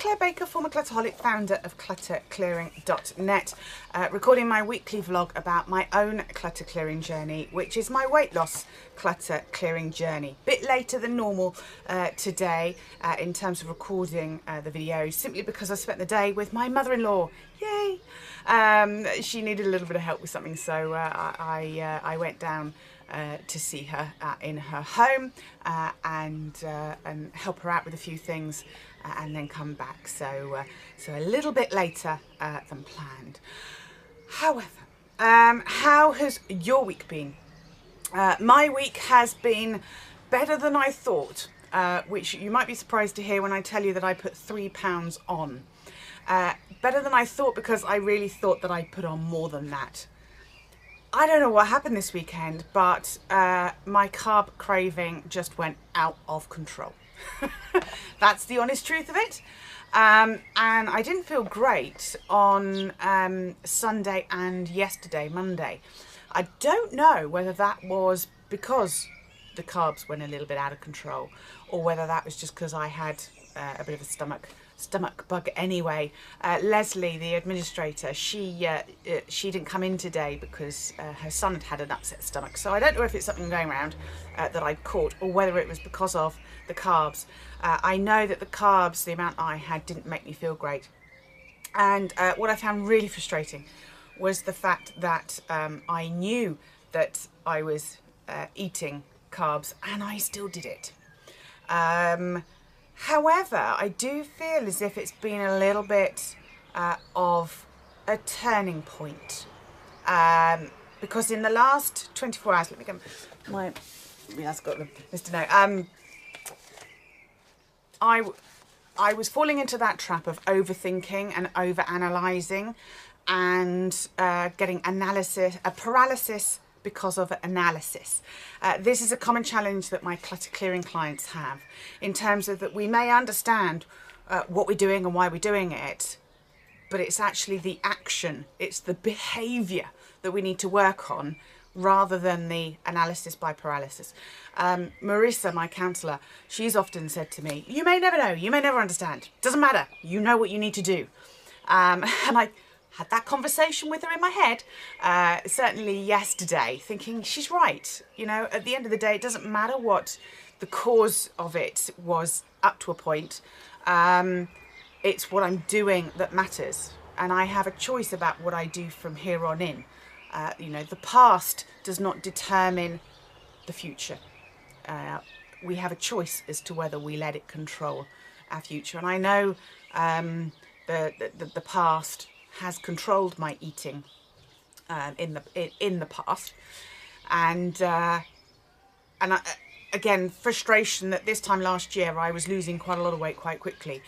Claire Baker, former clutterholic, founder of clutterclearing.net, recording my weekly vlog about my own clutter clearing journey, which is my weight loss clutter clearing journey. Bit later than normal today in terms of recording the video, simply because I spent the day with my mother-in-law. Yay! She needed a little bit of help with something, so I went down to see her in her home and help her out with a few things and then come back. So a little bit later than planned. However, how has your week been? My week has been better than I thought, which you might be surprised to hear when I tell you that I put 3 pounds on. Better than I thought because I really thought that I'd put on more than that. I don't know what happened this weekend, but my carb craving just went out of control. That's the honest truth of it. And I didn't feel great on Sunday and yesterday, Monday. I don't know whether that was because the carbs went a little bit out of control, or whether that was just because I had a bit of a stomach bug anyway. Leslie, the administrator, she didn't come in today because her son had an upset stomach. So I don't know if it's something going around that I'd caught, or whether it was because of the carbs. I know that the carbs, the amount I had, didn't make me feel great. And what I found really frustrating was the fact that I knew that I was eating carbs and I still did it. However, I do feel as if it's been a little bit of a turning point, because in the last 24 hours, let me get my, that's got Mr. No, I was falling into that trap of overthinking and over-analysing and getting paralysis because of analysis. This is a common challenge that my clutter clearing clients have, in terms of that we may understand what we're doing and why we're doing it, but it's actually the action, it's the behaviour that we need to work on, rather than the analysis by paralysis. Marissa, my counsellor, she's often said to me, you may never know, you may never understand, doesn't matter, you know what you need to do. And I had that conversation with her in my head, certainly yesterday, thinking she's right. You know, at the end of the day, it doesn't matter what the cause of it was up to a point. It's what I'm doing that matters. And I have a choice about what I do from here on in. You know, the past does not determine the future. We have a choice as to whether we let it control our future. And I know the past has controlled my eating in the past, and again, frustration that this time last year I was losing quite a lot of weight quite quickly,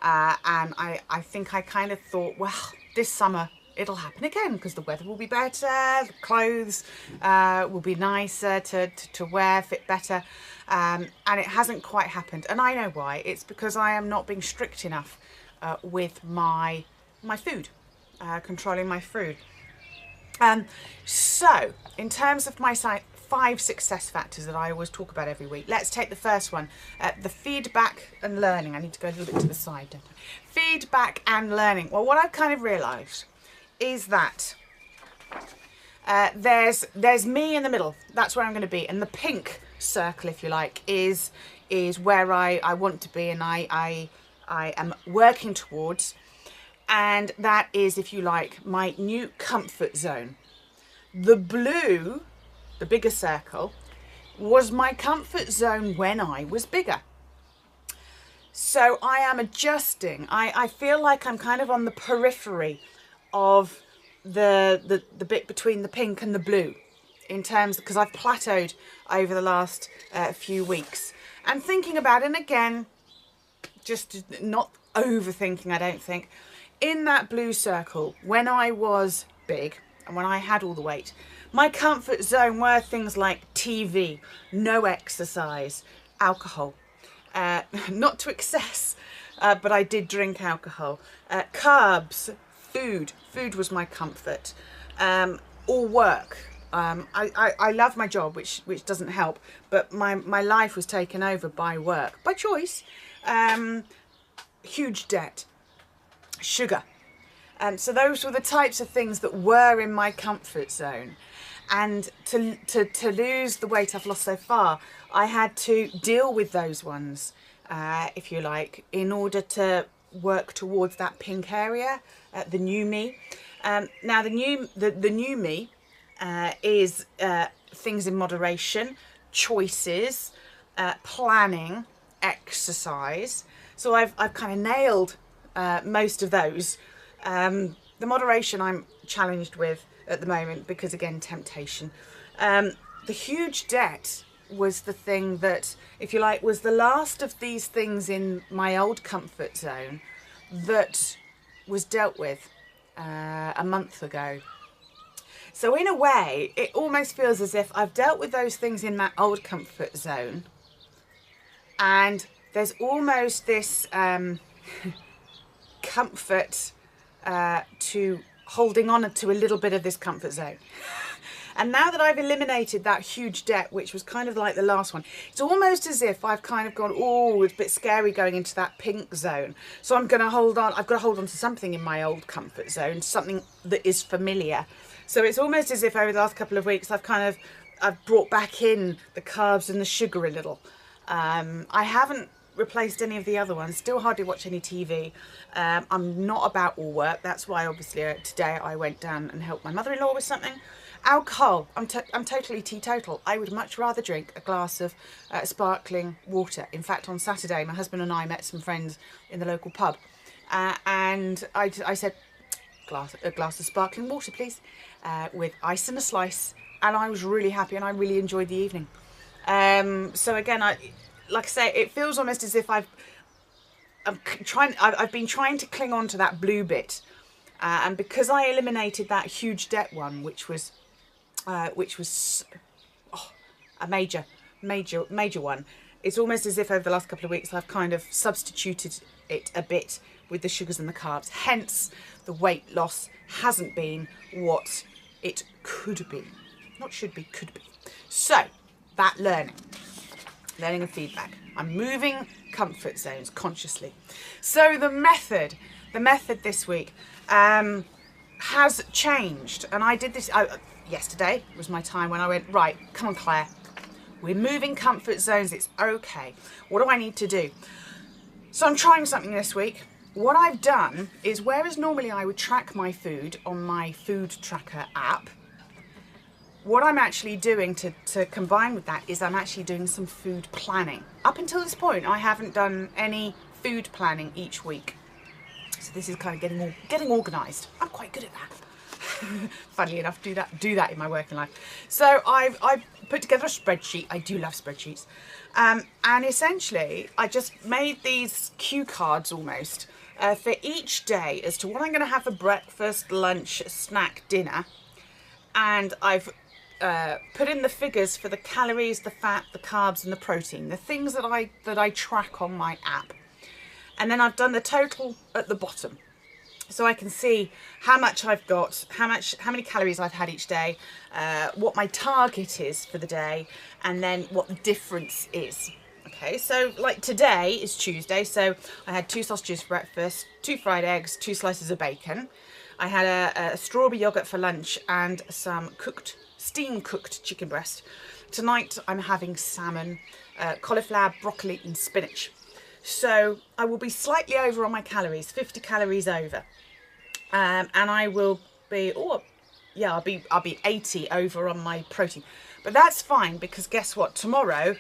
and I think I kind of thought, well, this summer it'll happen again because the weather will be better, the clothes will be nicer to wear, fit better, and it hasn't quite happened. And I know why. It's because I am not being strict enough with my food. Controlling my food. So, in terms of my 5 success factors that I always talk about every week, let's take the first one, the feedback and learning. I need to go a little bit to the side, don't I? Feedback and learning. Well, what I've kind of realised is that there's me in the middle. That's where I'm going to be, and the pink circle, if you like, is where I want to be, and I am working towards. And that is, if you like, my new comfort zone. The blue, the bigger circle, was my comfort zone when I was bigger. So I am adjusting. I feel like I'm kind of on the periphery of the bit between the pink and the blue, in terms, because I've plateaued over the last few weeks. And thinking about it, and again, just not overthinking, I don't think, in that blue circle, when I was big and when I had all the weight, my comfort zone were things like TV, no exercise, alcohol. Not to excess, but I did drink alcohol. Carbs, food. Food was my comfort. Or work. I love my job, which doesn't help, but my life was taken over by work, by choice. Huge debt, sugar. So those were the types of things that were in my comfort zone. And to lose the weight I've lost so far, I had to deal with those ones, if you like, in order to work towards that pink area, the new me. Now the new me is things in moderation, choices, planning, exercise. So I've kind of nailed most of those. The moderation I'm challenged with at the moment because, again, temptation. The huge debt was the thing that, if you like, was the last of these things in my old comfort zone that was dealt with a month ago. So in a way, it almost feels as if I've dealt with those things in that old comfort zone, and there's almost this comfort to holding on to a little bit of this comfort zone. And now that I've eliminated that huge debt, which was kind of like the last one, it's almost as if I've kind of gone, oh, it's a bit scary going into that pink zone. So I'm going to hold on. I've got to hold on to something in my old comfort zone, something that is familiar. So it's almost as if over the last couple of weeks, I've brought back in the carbs and the sugar a little. I haven't replaced any of the other ones, still hardly watch any TV. I'm not about all work. That's why obviously today I went down and helped my mother-in-law with something. Alcohol, I'm totally teetotal. I would much rather drink a glass of sparkling water. In fact, on Saturday my husband and I met some friends in the local pub, and I said, a glass of sparkling water please, with ice and a slice, and I was really happy and I really enjoyed the evening. So again, like I say, it feels almost as if I've been trying to cling on to that blue bit, and because I eliminated that huge debt one, which was a major one, it's almost as if over the last couple of weeks I've kind of substituted it a bit with the sugars and the carbs. Hence, the weight loss hasn't been what it could be. Not should be, could be. So, that learning and feedback. I'm moving comfort zones consciously. So the method this week has changed, and I did this yesterday was my time when I went, right, come on Claire, we're moving comfort zones, it's okay. What do I need to do? So I'm trying something this week. What I've done is, whereas normally I would track my food on my food tracker app, what I'm actually doing to combine with that is I'm actually doing some food planning. Up until this point, I haven't done any food planning each week. So this is kind of getting organised. I'm quite good at that. Funnily enough, do that in my working life. So I've put together a spreadsheet. I do love spreadsheets. And essentially, I just made these cue cards almost for each day as to what I'm going to have for breakfast, lunch, snack, dinner. And I've put in the figures for the calories, the fat, the carbs and the protein, the things that I track on my app. And then I've done the total at the bottom, so I can see how much I've got, how many calories I've had each day, what my target is for the day, and then what the difference is. Okay, so like today is Tuesday, so I had 2 sausages for breakfast, 2 fried eggs, 2 slices of bacon. I had a strawberry yoghurt for lunch and some steam cooked chicken breast. Tonight I'm having salmon, cauliflower, broccoli and spinach. So I will be slightly over on my calories, 50 calories over. And I will be, I'll be 80 over on my protein. But that's fine, because guess what? Tomorrow,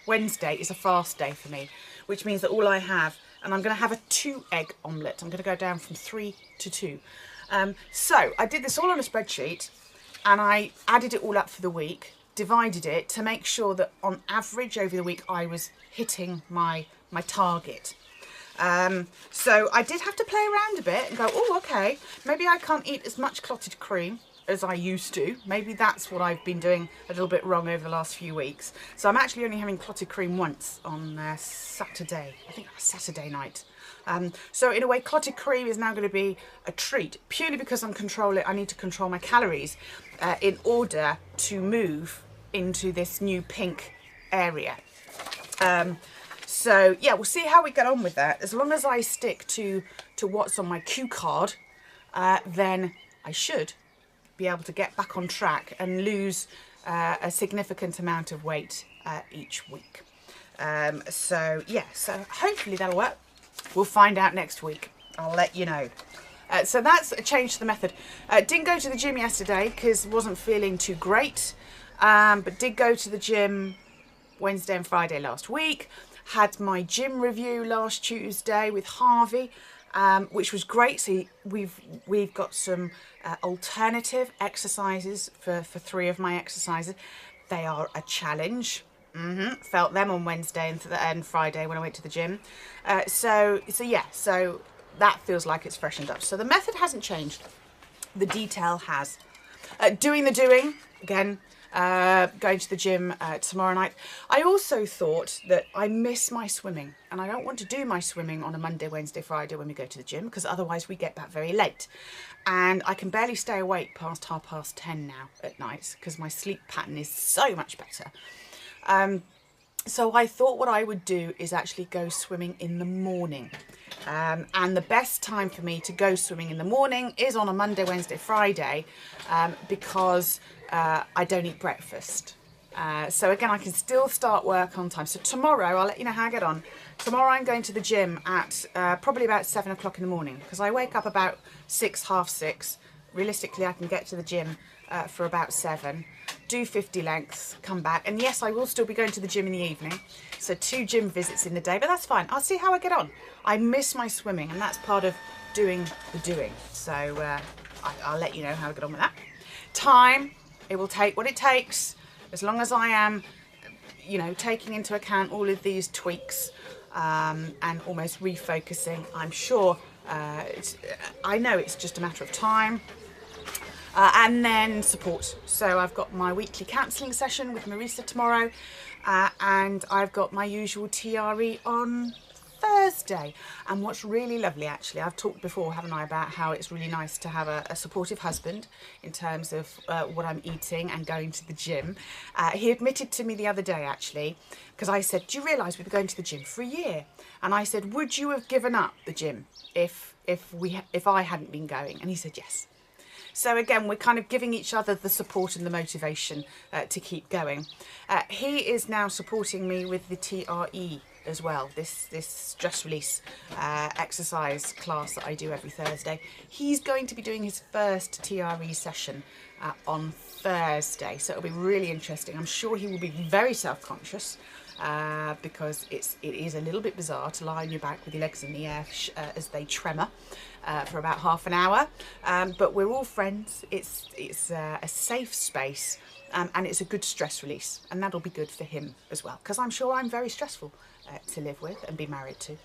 Wednesday, is a fast day for me, which means that all I have, and I'm going to have a 2-egg omelette. I'm going to go down from 3 to 2. So I did this all on a spreadsheet, and I added it all up for the week, divided it to make sure that on average over the week I was hitting my target. So I did have to play around a bit and go, oh, okay, maybe I can't eat as much clotted cream as I used to. Maybe that's what I've been doing a little bit wrong over the last few weeks. So I'm actually only having clotted cream once on Saturday. I think that's Saturday night. So in a way, clotted cream is now going to be a treat, purely because I need to control my calories in order to move into this new pink area. So yeah, we'll see how we get on with that. As long as I stick to what's on my cue card, then I should be able to get back on track and lose a significant amount of weight each week. So yeah, so hopefully that'll work. We'll find out next week. I'll let you know. So that's a change to the method. Didn't go to the gym yesterday because wasn't feeling too great, but did go to the gym Wednesday and Friday last week. Had my gym review last Tuesday with Harvey, which was great. So we've got some alternative exercises for 3 of my exercises. They are a challenge. Felt them on Wednesday and Friday when I went to the gym. So that feels like it's freshened up. So the method hasn't changed. The detail has. Doing again. Going to the gym tomorrow night. I also thought that I miss my swimming, and I don't want to do my swimming on a Monday, Wednesday, Friday when we go to the gym, because otherwise we get back very late, and I can barely stay awake past 10:30 now at night because my sleep pattern is so much better. So I thought what I would do is actually go swimming in the morning. And the best time for me to go swimming in the morning is on a Monday, Wednesday, Friday, because I don't eat breakfast. So again, I can still start work on time. So tomorrow, I'll let you know how I get on. Tomorrow I'm going to the gym at probably about 7 o'clock in the morning, because I wake up about 6, half 6. Realistically, I can get to the gym for about 7, do 50 lengths, come back. And yes, I will still be going to the gym in the evening. So 2 gym visits in the day, but that's fine. I'll see how I get on. I miss my swimming, and that's part of doing the doing. So I'll let you know how I get on with that. Time, it will take what it takes, as long as I am, you know, taking into account all of these tweaks and almost refocusing. I'm sure, I know it's just a matter of time. And then support. So I've got my weekly counselling session with Marisa tomorrow, and I've got my usual TRE on Thursday. And what's really lovely, actually, I've talked before, haven't I, about how it's really nice to have a supportive husband in terms of what I'm eating and going to the gym. He admitted to me the other day, actually, because I said, do you realise we've been going to the gym for a year? And I said, would you have given up the gym if I hadn't been going? And he said, yes. So again, we're kind of giving each other the support and the motivation to keep going. He is now supporting me with the TRE as well, this stress release exercise class that I do every Thursday. He's going to be doing his first TRE session on Thursday, so it'll be really interesting. I'm sure he will be very self-conscious because it is a little bit bizarre to lie on your back with your legs in the air as they tremor for about half an hour, but we're all friends. It's a safe space, and it's a good stress release, and that'll be good for him as well, because I'm sure I'm very stressful to live with and be married to.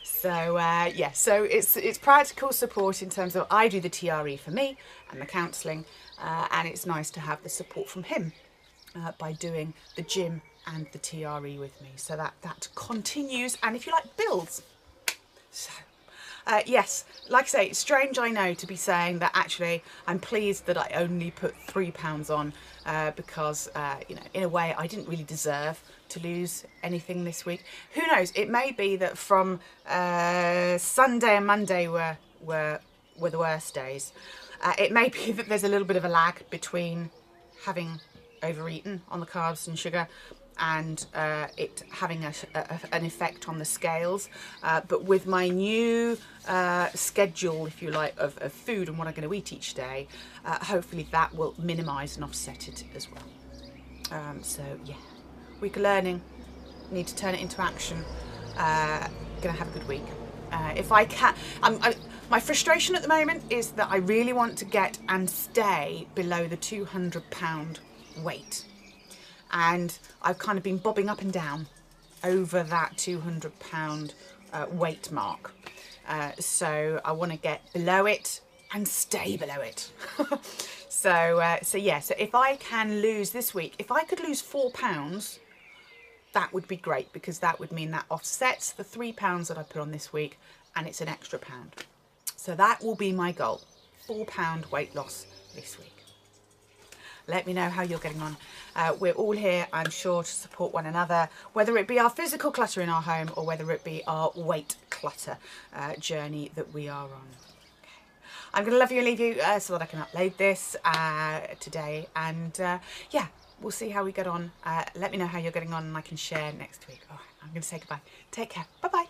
So yeah, so it's practical support in terms of I do the TRE for me and the counselling, and it's nice to have the support from him by doing the gym and the TRE with me. So that continues, and if you like, builds. So yes, like I say, it's strange, I know, to be saying that actually I'm pleased that I only put £3 on because, you know, in a way I didn't really deserve to lose anything this week. Who knows, it may be that from Sunday and Monday were the worst days. It may be that there's a little bit of a lag between having overeaten on the carbs and sugar and it having an effect on the scales, but with my new schedule, if you like, of food and what I'm going to eat each day, hopefully that will minimise and offset it as well. So yeah, week of learning, need to turn it into action. Gonna have a good week. If I can, my frustration at the moment is that I really want to get and stay below the £200 weight. And I've kind of been bobbing up and down over that £200 weight mark. So I want to get below it and stay below it. So yeah, so if I can lose this week, if I could lose £4, that would be great, because that would mean that offsets the £3 that I put on this week, and it's an extra pound. So that will be my goal, £4 weight loss this week. Let me know how you're getting on. We're all here, I'm sure, to support one another, whether it be our physical clutter in our home or whether it be our weight clutter journey that we are on. I'm going to love you and leave you so that I can upload this today. And yeah, we'll see how we get on. Let me know how you're getting on and I can share next week. All right, I'm going to say goodbye. Take care. Bye-bye.